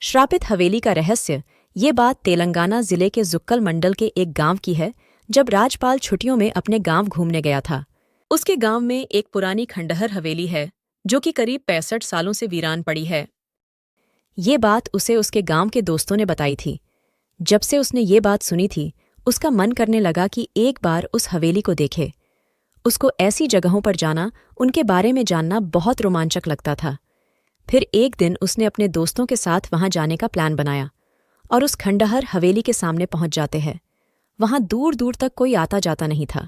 श्रापित हवेली का रहस्य। ये बात तेलंगाना जिले के जुक्कल मंडल के एक गांव की है। जब राजपाल छुट्टियों में अपने गांव घूमने गया था, उसके गांव में एक पुरानी खंडहर हवेली है जो कि करीब 65 सालों से वीरान पड़ी है। ये बात उसे उसके गांव के दोस्तों ने बताई थी। जब से उसने ये बात सुनी थी, उसका मन करने लगा कि एक बार उस हवेली को देखे। उसको ऐसी जगहों पर जाना, उनके बारे में जानना बहुत रोमांचक लगता था। फिर एक दिन उसने अपने दोस्तों के साथ वहां जाने का प्लान बनाया और उस खंडहर हवेली के सामने पहुंच जाते हैं। वहां दूर दूर तक कोई आता जाता नहीं था।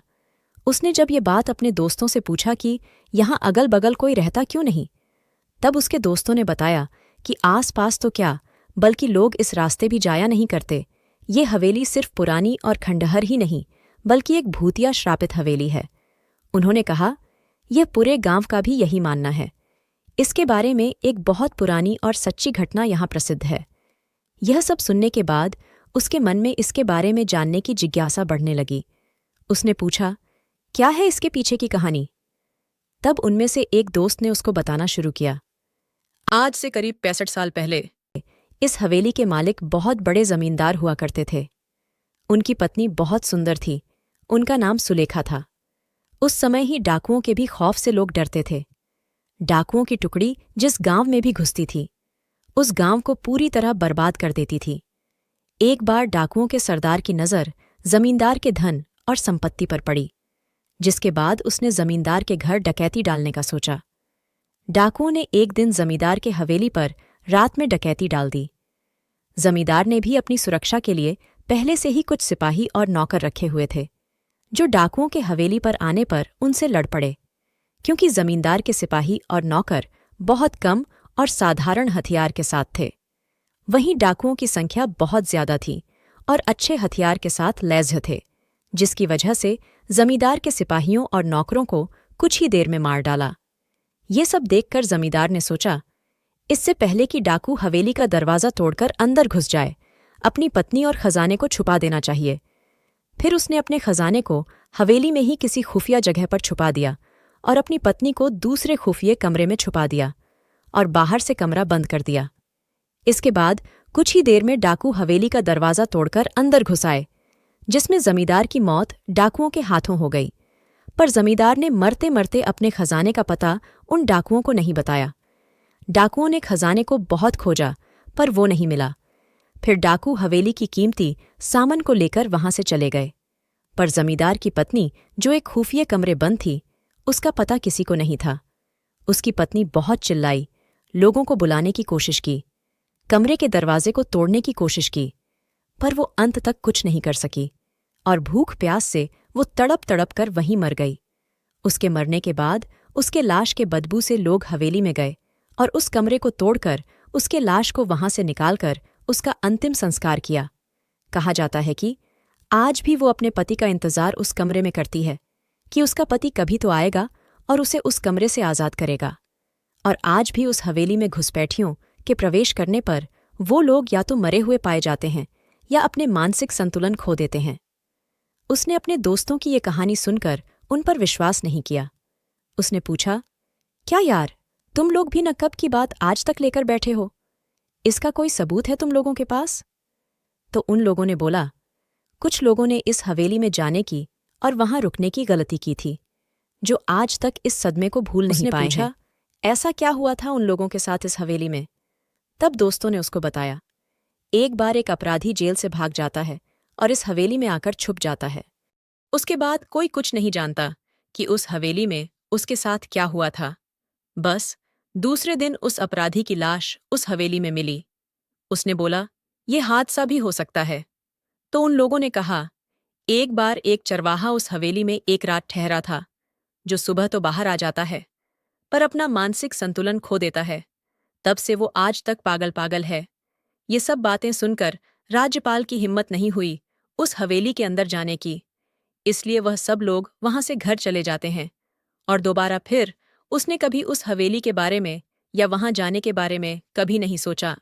उसने जब ये बात अपने दोस्तों से पूछा कि यहाँ अगल बगल कोई रहता क्यों नहीं, तब उसके दोस्तों ने बताया कि आस पास तो क्या, बल्कि लोग इस रास्ते भी जाया नहीं करते। ये हवेली सिर्फ पुरानी और खंडहर ही नहीं, बल्कि एक भूतिया श्रापित हवेली है। उन्होंने कहा, यह पूरे गांव का भी यही मानना है। इसके बारे में एक बहुत पुरानी और सच्ची घटना यहाँ प्रसिद्ध है। यह सब सुनने के बाद उसके मन में इसके बारे में जानने की जिज्ञासा बढ़ने लगी। उसने पूछा, क्या है इसके पीछे की कहानी? तब उनमें से एक दोस्त ने उसको बताना शुरू किया। आज से करीब 65 साल पहले इस हवेली के मालिक बहुत बड़े जमींदार हुआ करते थे। उनकी पत्नी बहुत सुंदर थी। उनका नाम सुलेखा था। उस समय ही डाकुओं के भी खौफ से लोग डरते थे। डाकुओं की टुकड़ी जिस गांव में भी घुसती थी, उस गांव को पूरी तरह बर्बाद कर देती थी। एक बार डाकुओं के सरदार की नज़र जमींदार के धन और संपत्ति पर पड़ी, जिसके बाद उसने जमींदार के घर डकैती डालने का सोचा। डाकुओं ने एक दिन जमींदार के हवेली पर रात में डकैती डाल दी। जमींदार ने भी अपनी सुरक्षा के लिए पहले से ही कुछ सिपाही और नौकर रखे हुए थे, जो डाकुओं के हवेली पर आने पर उनसे लड़ पड़े। क्योंकि जमींदार के सिपाही और नौकर बहुत कम और साधारण हथियार के साथ थे, वहीं डाकुओं की संख्या बहुत ज्यादा थी और अच्छे हथियार के साथ लैस थे, जिसकी वजह से जमींदार के सिपाहियों और नौकरों को कुछ ही देर में मार डाला। ये सब देखकर जमींदार ने सोचा, इससे पहले कि डाकू हवेली का दरवाज़ा तोड़कर अंदर घुस जाए, अपनी पत्नी और खजाने को छुपा देना चाहिए। फिर उसने अपने खजाने को हवेली में ही किसी खुफिया जगह पर छुपा दिया और अपनी पत्नी को दूसरे खुफिये कमरे में छुपा दिया और बाहर से कमरा बंद कर दिया। इसके बाद कुछ ही देर में डाकू हवेली का दरवाज़ा तोड़कर अंदर घुस आए, जिसमें जमींदार की मौत डाकुओं के हाथों हो गई। पर जमींदार ने मरते मरते अपने खजाने का पता उन डाकुओं को नहीं बताया। डाकुओं ने खजाने को बहुत खोजा, पर वो नहीं मिला। फिर डाकू हवेली की कीमती सामान को लेकर वहां से चले गए। पर जमींदार की पत्नी, जो एक खुफिये कमरे बंद थी, उसका पता किसी को नहीं था। उसकी पत्नी बहुत चिल्लाई, लोगों को बुलाने की कोशिश की, कमरे के दरवाजे को तोड़ने की कोशिश की, पर वो अंत तक कुछ नहीं कर सकी और भूख प्यास से वो तड़प तड़प कर वहीं मर गई। उसके मरने के बाद उसके लाश के बदबू से लोग हवेली में गए और उस कमरे को तोड़कर उसके लाश को वहां से निकालकर उसका अंतिम संस्कार किया। कहा जाता है कि आज भी वो अपने पति का इंतजार उस कमरे में करती है कि उसका पति कभी तो आएगा और उसे उस कमरे से आज़ाद करेगा। और आज भी उस हवेली में घुसपैठियों के प्रवेश करने पर वो लोग या तो मरे हुए पाए जाते हैं या अपने मानसिक संतुलन खो देते हैं। उसने अपने दोस्तों की ये कहानी सुनकर उन पर विश्वास नहीं किया। उसने पूछा, क्या यार, तुम लोग भी न कब की बात आज तक लेकर बैठे हो? इसका कोई सबूत है तुम लोगों के पास? तो उन लोगों ने बोला, कुछ लोगों ने इस हवेली में जाने की और वहां रुकने की गलती की थी, जो आज तक इस सदमे को भूल नहीं पाए हैं। ऐसा क्या हुआ था उन लोगों के साथ इस हवेली में? तब दोस्तों ने उसको बताया, एक बार एक अपराधी जेल से भाग जाता है और इस हवेली में आकर छुप जाता है। उसके बाद कोई कुछ नहीं जानता कि उस हवेली में उसके साथ क्या हुआ था। बस दूसरे दिन उस अपराधी की लाश उस हवेली में मिली। उसने बोला, ये हादसा भी हो सकता है। तो उन लोगों ने कहा, एक बार एक चरवाहा उस हवेली में एक रात ठहरा था, जो सुबह तो बाहर आ जाता है पर अपना मानसिक संतुलन खो देता है। तब से वो आज तक पागल पागल है। ये सब बातें सुनकर राज्यपाल की हिम्मत नहीं हुई उस हवेली के अंदर जाने की, इसलिए वह सब लोग वहां से घर चले जाते हैं और दोबारा फिर उसने कभी उस हवेली के बारे में या वहां जाने के बारे में कभी नहीं सोचा।